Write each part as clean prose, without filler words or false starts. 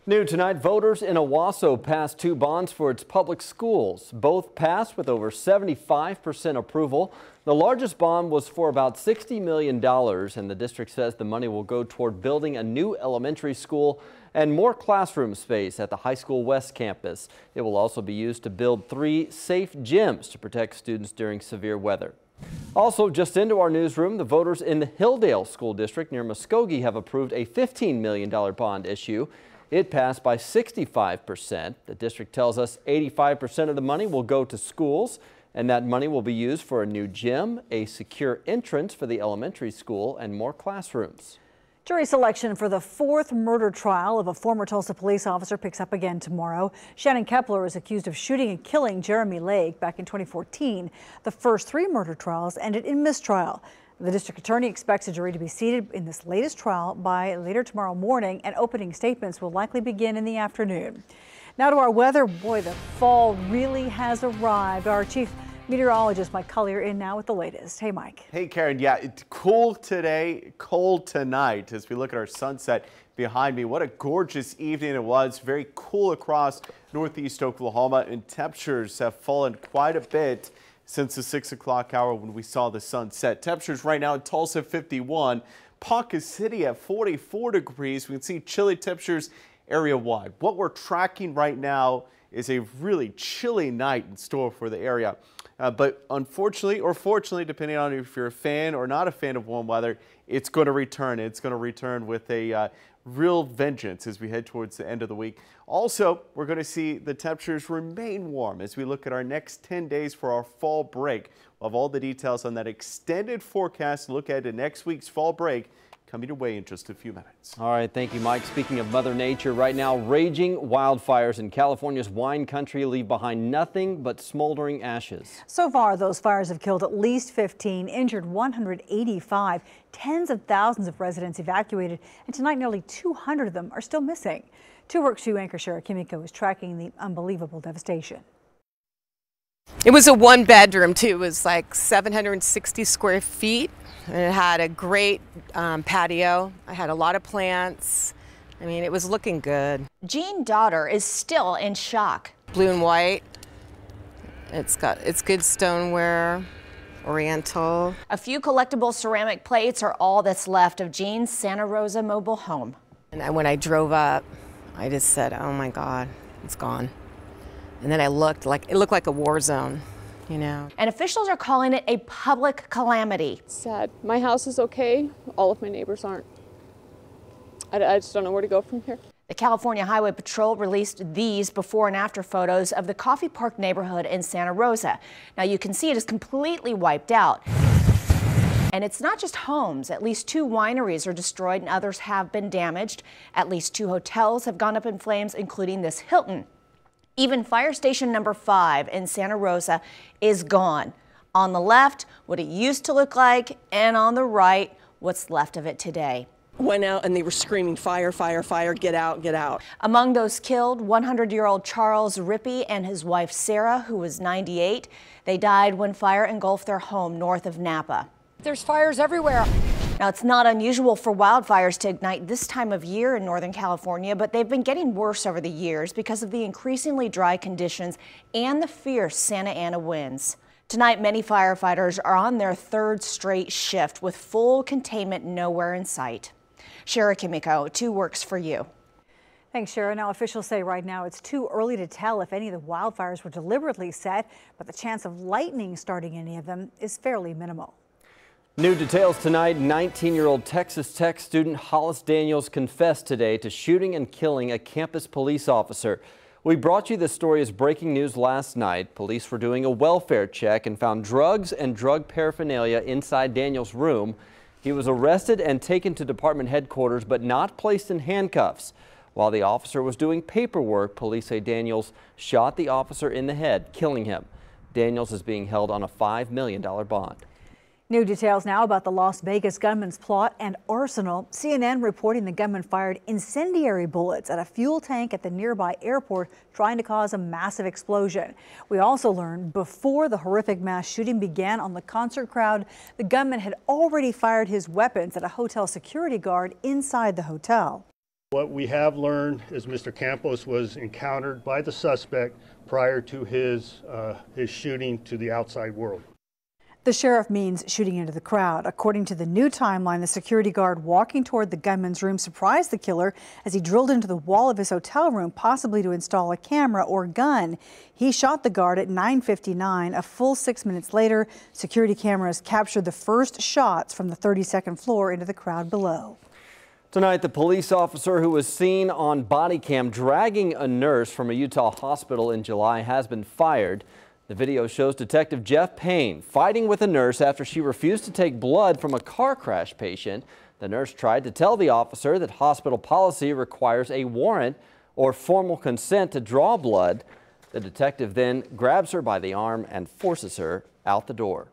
New tonight, voters in Owasso passed 2 bonds for its public schools. Both passed with over 75% approval. The largest bond was for about $60 million, and the district says the money will go toward building a new elementary school and more classroom space at the high school west campus. It will also be used to build 3 safe gyms to protect students during severe weather. Also, just into our newsroom, the voters in the Hilldale School District near Muskogee have approved a $15 million bond issue. It passed by 65%. The district tells us 85% of the money will go to schools, and that money will be used for a new gym, a secure entrance for the elementary school, and more classrooms. Jury selection for the 4th murder trial of a former Tulsa police officer picks up again tomorrow. Shannon Kepler is accused of shooting and killing Jeremy Lake back in 2014. The first 3 murder trials ended in mistrial. The district attorney expects a jury to be seated in this latest trial by later tomorrow morning, and opening statements will likely begin in the afternoon. Now to our weather. Boy, the fall really has arrived. Our chief meteorologist, Mike Collier, in now with the latest. Hey, Mike. Hey, Karen. Yeah, it's cool today, cold tonight as we look at our sunset behind me. What a gorgeous evening it was. Very cool across northeast Oklahoma, and temperatures have fallen quite a bit since the 6 o'clock hour when we saw the sun set. Temperatures right now in Tulsa 51, Ponca City at 44 degrees. We can see chilly temperatures area-wide. What we're tracking right now is a really chilly night in store for the area. But unfortunately, or fortunately, depending on if you're a fan or not a fan of warm weather, it's going to return. It's going to return with a real vengeance as we head towards the end of the week. Also, we're going to see the temperatures remain warm as we look at our next 10 days for our fall break. We'll have all the details on that extended forecast. Look at next week's fall break coming your way in just a few minutes. All right, thank you, Mike. Speaking of Mother Nature, right now raging wildfires in California's wine country leave behind nothing but smoldering ashes. So far, those fires have killed at least 15, injured 185, tens of thousands of residents evacuated, and tonight nearly 200 of them are still missing. 2Works 2 anchor Shara Kimiko is tracking the unbelievable devastation. It was a 1-bedroom too. It was like 760 square feet. And it had a great patio. I had a lot of plants. I mean, it was looking good. Jean Daughter is still in shock. Blue and white. It's good stoneware, oriental. A few collectible ceramic plates are all that's left of Jean's Santa Rosa mobile home. And when I drove up, I just said, oh my God, it's gone. And then I looked like, it looked like a war zone, you know. And officials are calling it a public calamity. It's sad. My house is okay. All of my neighbors aren't. I just don't know where to go from here. The California Highway Patrol released these before and after photos of the Coffee Park neighborhood in Santa Rosa. Now you can see it is completely wiped out. And it's not just homes. At least 2 wineries are destroyed and others have been damaged. At least 2 hotels have gone up in flames, including this Hilton. Even fire station number 5 in Santa Rosa is gone. On the left, what it used to look like, and on the right, what's left of it today. Went out and they were screaming, fire, fire, fire, get out, get out. Among those killed, 100-year-old Charles Rippey and his wife Sarah, who was 98. They died when fire engulfed their home north of Napa. There's fires everywhere. Now, it's not unusual for wildfires to ignite this time of year in Northern California, but they've been getting worse over the years because of the increasingly dry conditions and the fierce Santa Ana winds. Tonight, many firefighters are on their 3rd straight shift with full containment nowhere in sight. Shara Kimiko, 2Works for you. Thanks, Shara. Now, officials say right now it's too early to tell if any of the wildfires were deliberately set, but the chance of lightning starting any of them is fairly minimal. New details tonight. 19-year-old Texas Tech student Hollis Daniels confessed today to shooting and killing a campus police officer. We brought you this story as breaking news last night. Police were doing a welfare check and found drugs and drug paraphernalia inside Daniels' room. He was arrested and taken to department headquarters, but not placed in handcuffs. While the officer was doing paperwork, police say Daniels shot the officer in the head, killing him. Daniels is being held on a $5 million bond. New details now about the Las Vegas gunman's plot and arsenal. CNN reporting the gunman fired incendiary bullets at a fuel tank at the nearby airport, trying to cause a massive explosion. We also learned before the horrific mass shooting began on the concert crowd, the gunman had already fired his weapons at a hotel security guard inside the hotel. What we have learned is Mr. Campos was encountered by the suspect prior to his shooting to the outside world. The sheriff means shooting into the crowd. According to the new timeline, the security guard walking toward the gunman's room surprised the killer as he drilled into the wall of his hotel room, possibly to install a camera or gun. He shot the guard at 9:59. A full 6 minutes later, security cameras captured the first shots from the 32nd floor into the crowd below. Tonight, the police officer who was seen on body cam dragging a nurse from a Utah hospital in July has been fired. The video shows Detective Jeff Payne fighting with a nurse after she refused to take blood from a car crash patient. The nurse tried to tell the officer that hospital policy requires a warrant or formal consent to draw blood. The detective then grabs her by the arm and forces her out the door.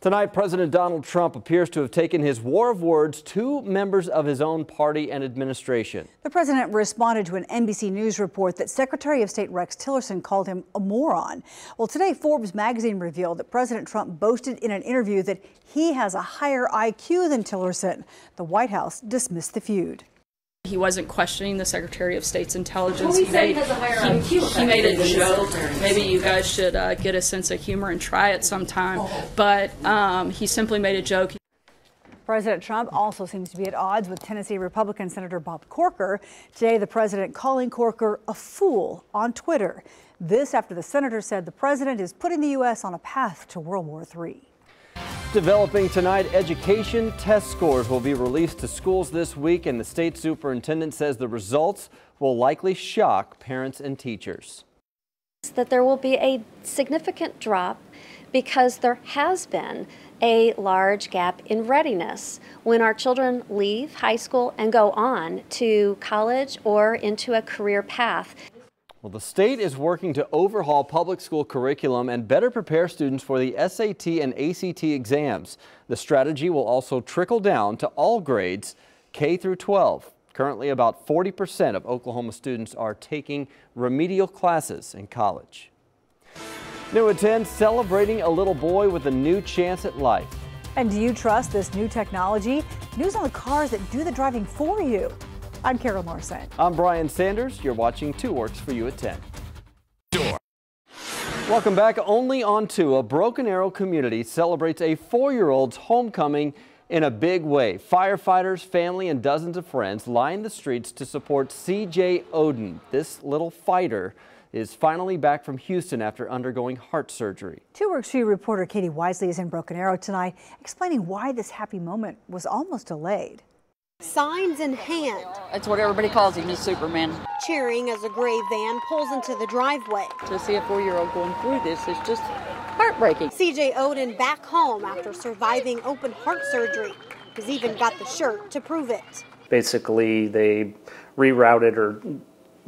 Tonight, President Donald Trump appears to have taken his war of words to members of his own party and administration. The president responded to an NBC News report that Secretary of State Rex Tillerson called him a moron. Well, today, Forbes magazine revealed that President Trump boasted in an interview that he has a higher IQ than Tillerson. The White House dismissed the feud. He wasn't questioning the Secretary of State's intelligence. He made a joke. Maybe you guys should get a sense of humor and try it sometime. But he simply made a joke. President Trump also seems to be at odds with Tennessee Republican Senator Bob Corker. Today, the president calling Corker a fool on Twitter. This after the senator said the president is putting the U.S. on a path to World War III. Developing tonight, education test scores will be released to schools this week, and the state superintendent says the results will likely shock parents and teachers. That there will be a significant drop because there has been a large gap in readiness when our children leave high school and go on to college or into a career path. Well, the state is working to overhaul public school curriculum and better prepare students for the SAT and ACT exams. The strategy will also trickle down to all grades, K through 12. Currently, about 40% of Oklahoma students are taking remedial classes in college. New at 10, celebrating a little boy with a new chance at life. And do you trust this new technology? News on the cars that do the driving for you. I'm Carol Larson. I'm Brian Sanders. You're watching 2Works for you at 10. Welcome back. Only on 2, a Broken Arrow community celebrates a 4-year-old's homecoming in a big way. Firefighters, family, and dozens of friends line the streets to support CJ Oden. This little fighter is finally back from Houston after undergoing heart surgery. 2Works for you reporter Katie Wisely is in Broken Arrow tonight, explaining why this happy moment was almost delayed. Signs in hand. That's what everybody calls him, he's Superman. Cheering as a gray van pulls into the driveway. To see a 4-year-old going through this is just heartbreaking. CJ Oden back home after surviving open heart surgery. He's even got the shirt to prove it. Basically, they rerouted or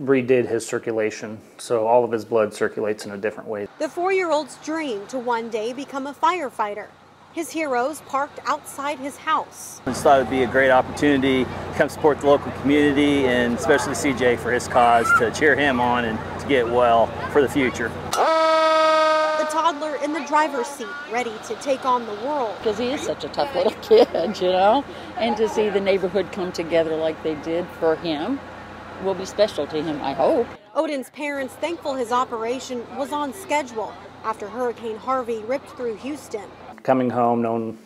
redid his circulation, so all of his blood circulates in a different way. The 4-year-old's dream to one day become a firefighter. His heroes parked outside his house. I just thought it would be a great opportunity to come support the local community and especially CJ for his cause, to cheer him on and to get well for the future. The toddler in the driver's seat, ready to take on the world. Because he is such a tough little kid, you know, and to see the neighborhood come together like they did for him will be special to him, I hope. Oden's parents thankful his operation was on schedule after Hurricane Harvey ripped through Houston. Coming home, knowing,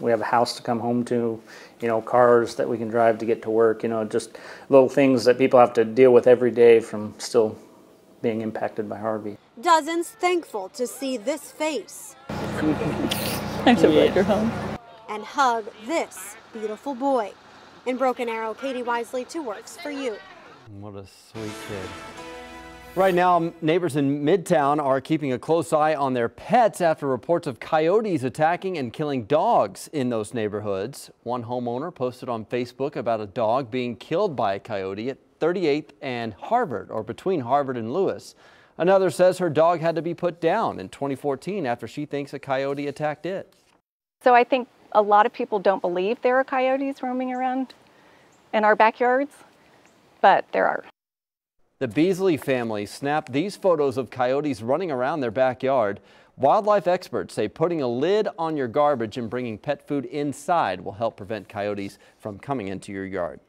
we have a house to come home to, cars that we can drive to get to work, just little things that people have to deal with every day from still being impacted by Harvey. Dozens thankful to see this face. I'm so glad you're home. And hug this beautiful boy. In Broken Arrow, Katie Wisely, 2Works for you. What a sweet kid. Right now, neighbors in Midtown are keeping a close eye on their pets after reports of coyotes attacking and killing dogs in those neighborhoods. One homeowner posted on Facebook about a dog being killed by a coyote at 38th and Harvard, or between Harvard and Lewis. Another says her dog had to be put down in 2014 after she thinks a coyote attacked it. So I think a lot of people don't believe there are coyotes roaming around in our backyards, but there are. The Beasley family snapped these photos of coyotes running around their backyard. Wildlife experts say putting a lid on your garbage and bringing pet food inside will help prevent coyotes from coming into your yard.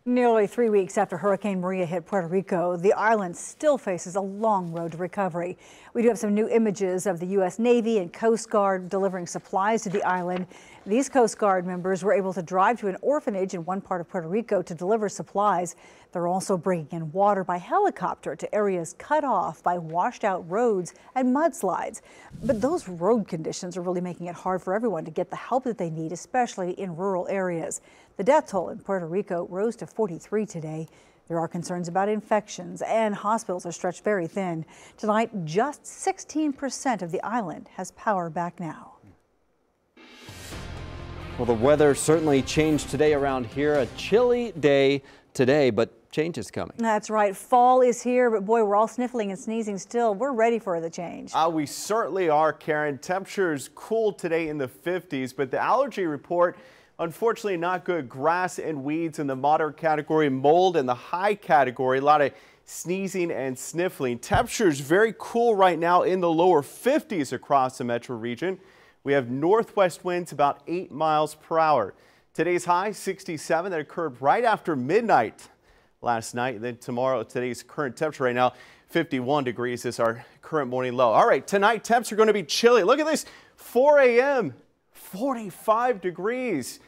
Nearly 3 weeks after Hurricane Maria hit Puerto Rico, the island still faces a long road to recovery. We do have some new images of the U.S. Navy and Coast Guard delivering supplies to the island. These Coast Guard members were able to drive to an orphanage in one part of Puerto Rico to deliver supplies. They're also bringing in water by helicopter to areas cut off by washed out roads and mudslides. But those road conditions are really making it hard for everyone to get the help that they need, especially in rural areas. The death toll in Puerto Rico rose to 43 today. There are concerns about infections, and hospitals are stretched very thin. Tonight, just 16% of the island has power back now. Well, the weather certainly changed today around here. A chilly day today, but change is coming. That's right. Fall is here, but boy, we're all sniffling and sneezing still. We're ready for the change. We certainly are, Karen. Temperatures cool today in the 50s, but the allergy report, unfortunately not good. Grass and weeds in the moderate category, mold in the high category. A lot of sneezing and sniffling. Temperatures very cool right now in the lower 50s across the metro region. We have northwest winds about 8 miles per hour. Today's high 67, that occurred right after midnight last night. Then tomorrow, today's current temperature right now, 51 degrees is our current morning low. All right, tonight temps are going to be chilly. Look at this, 4 a.m., 45 degrees.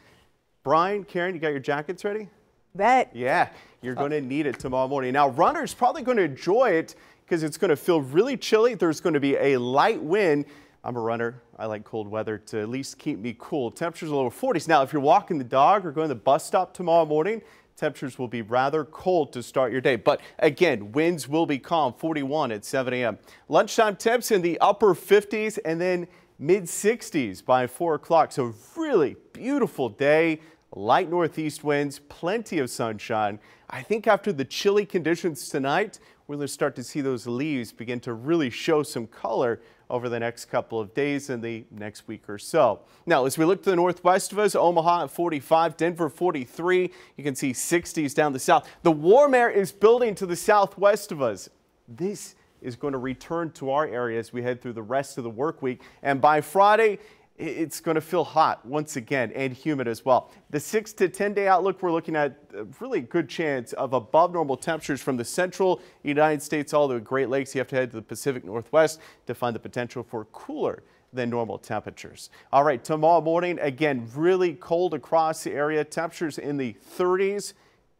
Brian, Karen, you got your jackets ready? Bet. Yeah, you're going to need it tomorrow morning. Now, runners probably going to enjoy it because it's going to feel really chilly. There's going to be a light wind. I'm a runner. I like cold weather to at least keep me cool. Temperatures are lower 40s. Now, if you're walking the dog or going to the bus stop tomorrow morning, temperatures will be rather cold to start your day. But again, winds will be calm, 41 at 7 a.m. Lunchtime temps in the upper 50s and then mid 60s by 4 o'clock. So really beautiful day. Light northeast winds, plenty of sunshine. I think after the chilly conditions tonight, we're going to start to see those leaves begin to really show some color over the next couple of days and the next week or so. Now, as we look to the northwest of us, Omaha at 45, Denver 43. You can see 60s down the south. The warm air is building to the southwest of us. This is going to return to our area as we head through the rest of the work week. And by Friday, it's going to feel hot once again and humid as well. The 6 to 10 day outlook, we're looking at a really good chance of above normal temperatures from the central United States all the Great Lakes. You have to head to the Pacific Northwest to find the potential for cooler than normal temperatures. All right, tomorrow morning, again, really cold across the area. Temperatures in the 30s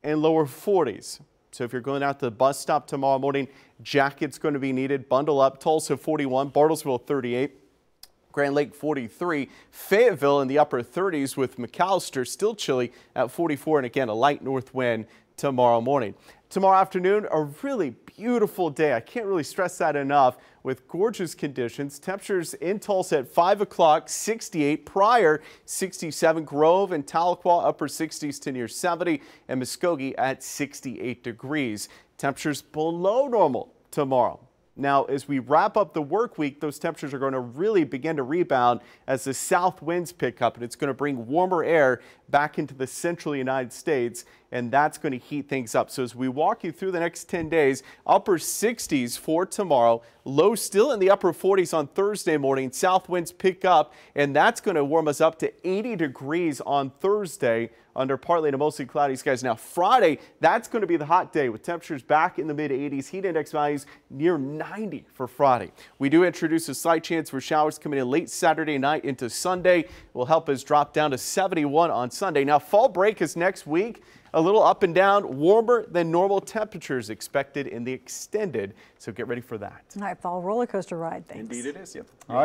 and lower 40s. So if you're going out to the bus stop tomorrow morning, jackets going to be needed. Bundle up. Tulsa 41, Bartlesville 38. Grand Lake 43, Fayetteville in the upper 30s with McAllister still chilly at 44, and again a light north wind tomorrow morning. Tomorrow afternoon, a really beautiful day. I can't really stress that enough with gorgeous conditions. Temperatures in Tulsa at 5 o'clock, 68, Pryor 67, Grove and Tahlequah upper 60s to near 70, and Muskogee at 68 degrees. Temperatures below normal tomorrow. Now, as we wrap up the work week, those temperatures are going to really begin to rebound as the south winds pick up, and it's going to bring warmer air back into the central United States, and that's going to heat things up. So as we walk you through the next 10 days, upper 60s for tomorrow, low still in the upper 40s on Thursday morning. South winds pick up, and that's going to warm us up to 80 degrees on Thursday under partly to mostly cloudy skies. Now Friday, that's going to be the hot day with temperatures back in the mid 80s, heat index values near 90 for Friday. We do introduce a slight chance for showers coming in late Saturday night into Sunday. It will help us drop down to 71 on Sunday. Now fall break is next week. A little up and down, warmer than normal temperatures expected in the extended. So get ready for that. All right, fall roller coaster ride. Thanks. Indeed it is. Yep. All right.